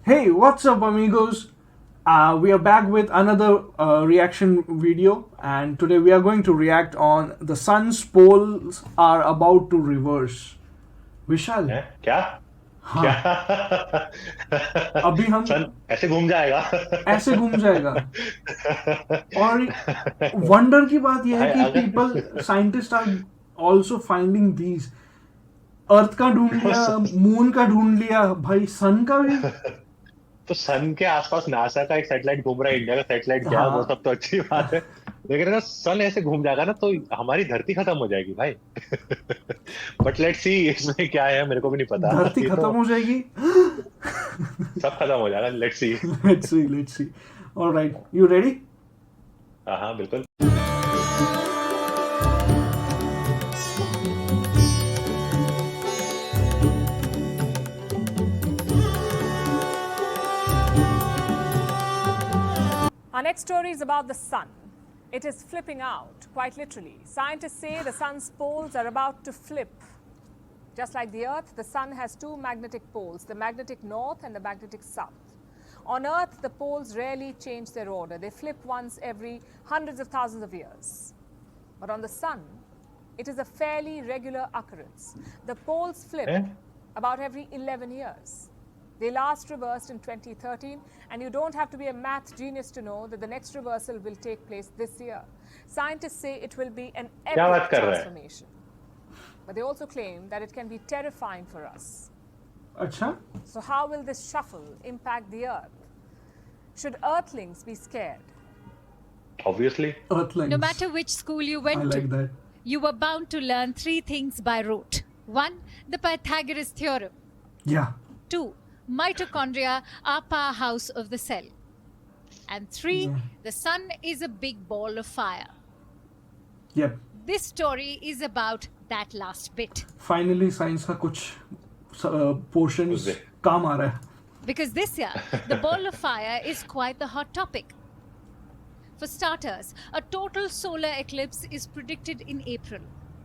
Hey, what's up, amigos? We are back with another reaction video, and today we are going to react on the sun's poles are about to reverse. विशाल, है क्या क्या हाँ, अभी हम सन ऐसे घूम जाएगा ऐसे घूम जाएगा और वंडर की बात यह है भाई कि पीपल अगर scientist are also finding these earth का ढूंढ लिया, मून का ढूंढ लिया, भाई सन का भी। तो सन के आसपास नासा का एक सैटेलाइट घूम रहा है, इंडिया का सैटेलाइट गया, वो हाँ, सब तो अच्छी बात है। लेकिन अगर सन ऐसे घूम जाएगा ना तो हमारी धरती खत्म हो जाएगी भाई। बट लेट्स सी इसमें क्या है, मेरे को भी नहीं पता धरती ये खत्म तो। हो जाएगी। सब खत्म हो जाएगा, let's see. Let's see. All right, you ready? हाँ हाँ बिल्कुल। Our next story is about the sun. It is flipping out, quite literally. Scientists say the sun's poles are about to flip. Just like the Earth, the sun has two magnetic poles, the magnetic north and the magnetic south. On Earth, the poles rarely change their order. They flip once every hundreds of thousands of years. But on the sun, it is a fairly regular occurrence. The poles flip हैं? about every 11 years. They last reversed in 2013, and you don't have to be a math genius to know that the next reversal will take place this year. Scientists say it will be an क्या epic बात कर रहा है? transformation. But they also claim that it can be terrifying for us. अच्छा, So, how will this shuffle impact the Earth? Should Earthlings be scared? Obviously. earthlings. No matter which school you I went like to, that. you were bound to learn three things by rote. 1. The Pythagoras theorem. Yeah. 2. Mitochondria are powerhouse of the cell. And 3. Yeah. The sun is a big ball of fire. Yep. This story is about that last bit. Finally, science का कुछ portions उसे। काम आ रहा है. Because this year, the ball of fire is quite the hot topic. For starters, a total solar eclipse is predicted in April.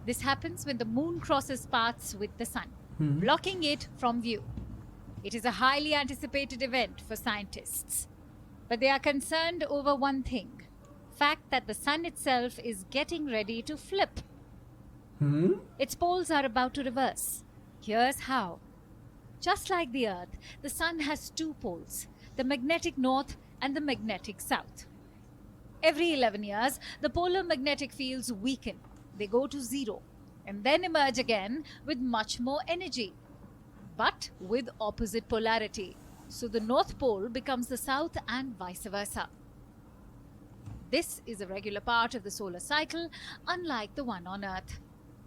This happens when the moon crosses paths with the sun, blocking it from view. It is a highly anticipated event for scientists. But they are concerned over one thing: fact that the sun itself is getting ready to flip. Its poles are about to reverse. Here's how. Just like the Earth, the sun has two poles, the magnetic north and the magnetic south. Every 11 years, the polar magnetic fields weaken. They go to zero and then emerge again with much more energy, but with opposite polarity. So the North Pole becomes the South and vice versa. This is a regular part of the solar cycle, unlike the one on Earth,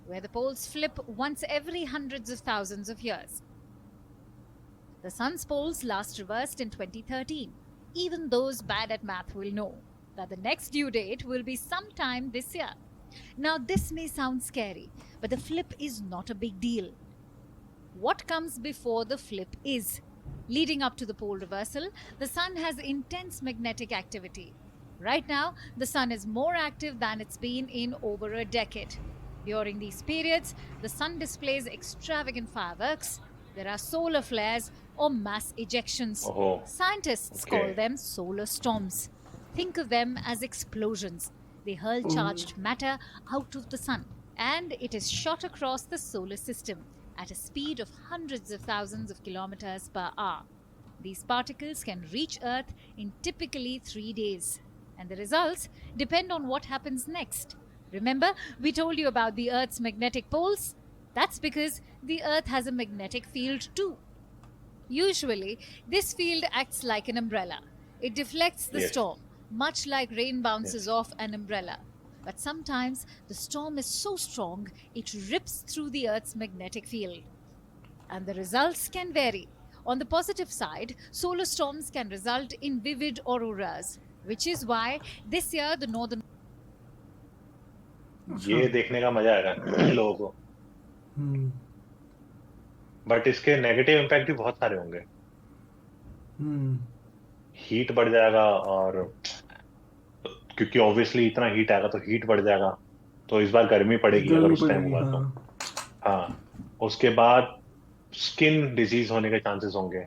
where the poles flip once every hundreds of thousands of years. The sun's poles last reversed in 2013. Even those bad at math will know that the next due date will be sometime this year. Now, this may sound scary, but the flip is not a big deal. What comes before the flip is, leading up to the pole reversal, the sun has intense magnetic activity. Right now, the sun is more active than it's been in over a decade. During these periods, the sun displays extravagant fireworks. There are solar flares or mass ejections. Oh, Scientists okay. call them solar storms. Think of them as explosions. They hurl charged matter out of the sun, and it is shot across the solar system at a speed of hundreds of thousands of kilometers per hour. These particles can reach Earth in typically 3 days, and the results depend on what happens next. Remember, we told you about the Earth's magnetic poles? That's because the Earth has a magnetic field too. Usually, this field acts like an umbrella. It deflects the Yes. storm, much like rain bounces Yes. off an umbrella. But sometimes the storm is so strong it rips through the Earth's magnetic field. And the results can vary. On the positive side, solar storms can result in vivid auroras, which is why this year the northern ये देखने का मजा आएगा लोगों को। But इसके negative impact भी बहुत सारे होंगे। हीट बढ़ जाएगा, और क्योंकि ऑब्वियसली इतना हीट आएगा तो हीट बढ़ जाएगा, तो इस बार गर्मी पड़ेगी अगर गर्मी उस टाइम पड़ेगी, हुआ तो। हाँ. हाँ, उसके बाद स्किन डिजीज होने के चांसेस होंगे।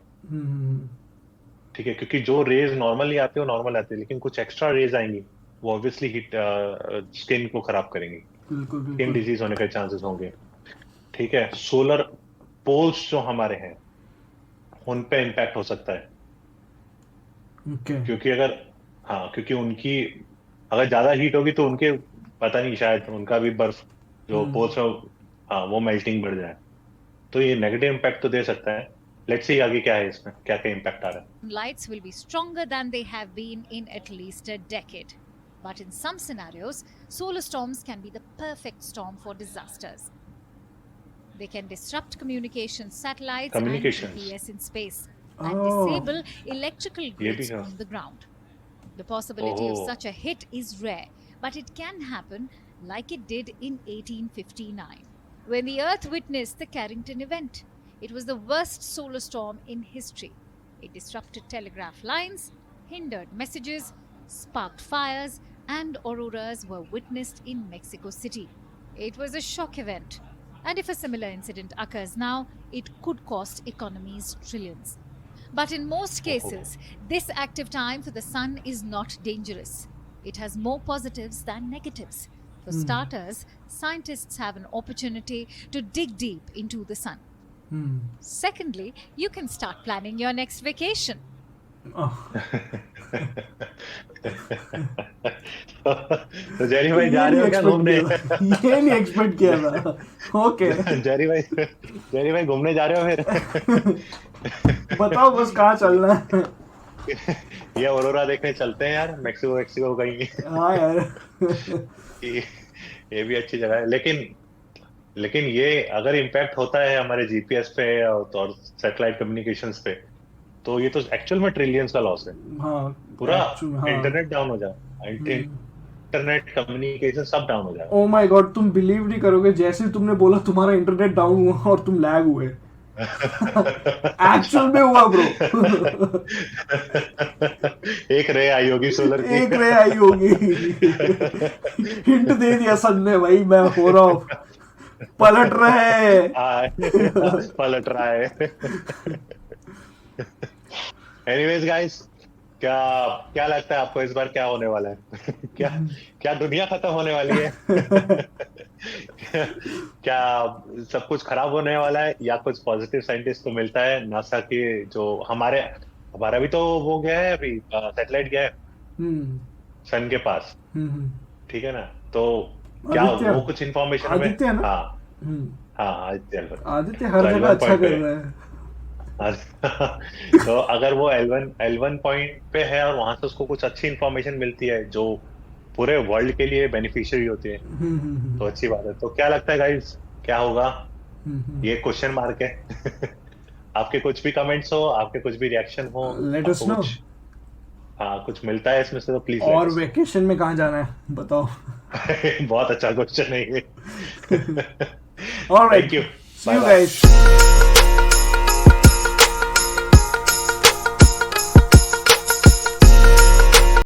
ठीक है, क्योंकि जो रेज नॉर्मली आती है वो नॉर्मल आती है, लेकिन कुछ एक्स्ट्रा रेज आएंगी वो ऑब्वियसली हीट स्किन को खराब करेंगी, बिल्कुल स्किन बिल्कुल। डिजीज होने के चांसेस होंगे। ठीक है, सोलर पोल्स जो हमारे हैं उन पे इम्पैक्ट हो सकता है, ओके। क्योंकि अगर, हाँ क्योंकि उनकी अगर ज्यादा हीट होगी तो उनके, पता नहीं, शायद उनका भी बर्फ जो पोल्स में, हाँ वो मेल्टिंग बढ़ जाए, तो ये नेगेटिव इम्पैक्ट तो दे सकता है। लेट्स सी आगे क्या है, इसमें क्या क्या इम्पैक्ट आ रहा है। Lights will be stronger than they have been in at least a decade. But in some scenarios, solar storms can be the perfect storm for disasters. They can disrupt communication satellites and Communications. GPS in space and Oh. disable electrical ये भी grids है। on the ground. The possibility of Oh. such a hit is rare, but it can happen like it did in 1859 when the Earth witnessed the Carrington event. It was the worst solar storm in history. It disrupted telegraph lines, hindered messages, sparked fires, and auroras were witnessed in Mexico City. It was a shock event, and if a similar incident occurs now, it could cost economies trillions. But in most cases, this active time for the sun is not dangerous. It has more positives than negatives. For starters, scientists have an opportunity to dig deep into the sun. Secondly, you can start planning your next vacation. तो Jerry भाई जा रहे हो क्या घूमने? ये नहीं expect किया था। ओके। जेरी भाई घूमने जा रहे हो फिर? बताओ बस कहाँ चलना है। ये ऑरोरा देखने चलते हैं यार, मेक्सिको कहीं। हाँ यार। ये भी अच्छी जगह है, लेकिन ये अगर इम्पैक्ट होता है हमारे जीपीएस पे और सैटेलाइट कम्युनिकेशंस पे, तो ये तो एक्चुअल में ट्रिलियंस का लॉस है। हाँ पूरा हाँ। इंटरनेट डाउन हो जाए, इंटरनेट कम्युनिकेशन सब डाउन हो जाए। ओ माय गॉड, तुम बिलीव नहीं करोगे, जैसे ही तुमने बोला तुम्हारा इंटरनेट डाउन हुआ और तुम लैग हुए, एक्चुअल में हुआ ब्रो। एक रे आई होगी सोलर की। एक रे आई होगी। हिंट दे दिया सन ने, भाई मैं हो रहा हूँ, पलट रहे। पलट रहा है। एनीवेज गाइस, क्या क्या लगता है आपको इस बार क्या होने वाला है? क्या दुनिया खत्म होने वाली है? क्या सब कुछ खराब होने वाला है, या कुछ पॉजिटिव साइंटिस्ट को मिलता है? नासा के जो हमारा भी तो वो गया है अभी, सैटेलाइट गया है सन के पास, ठीक है ना? तो क्या वो कुछ इंफॉर्मेशन में, आदित्य ना? हाँ आदित्य हर जगह अच्छा कर रहा है। तो अगर वो L1 पॉइंट पे है और वहां से उसको कुछ अच्छी इंफॉर्मेशन मिलती है जो पूरे वर्ल्ड के लिए बेनिफिशियरी होती है, तो अच्छी बात है। तो क्या लगता है गाइस, क्या होगा? ये क्वेश्चन मार्क है। आपके कुछ भी कमेंट्स हो, आपके कुछ भी रिएक्शन हो, लेट अस नो। हाँ कुछ मिलता है इसमें से तो प्लीज। और वेकेशन में कहाँ जाना है बताओ। बहुत अच्छा क्वेश्चन है ये। Alright, thank you, see you guys.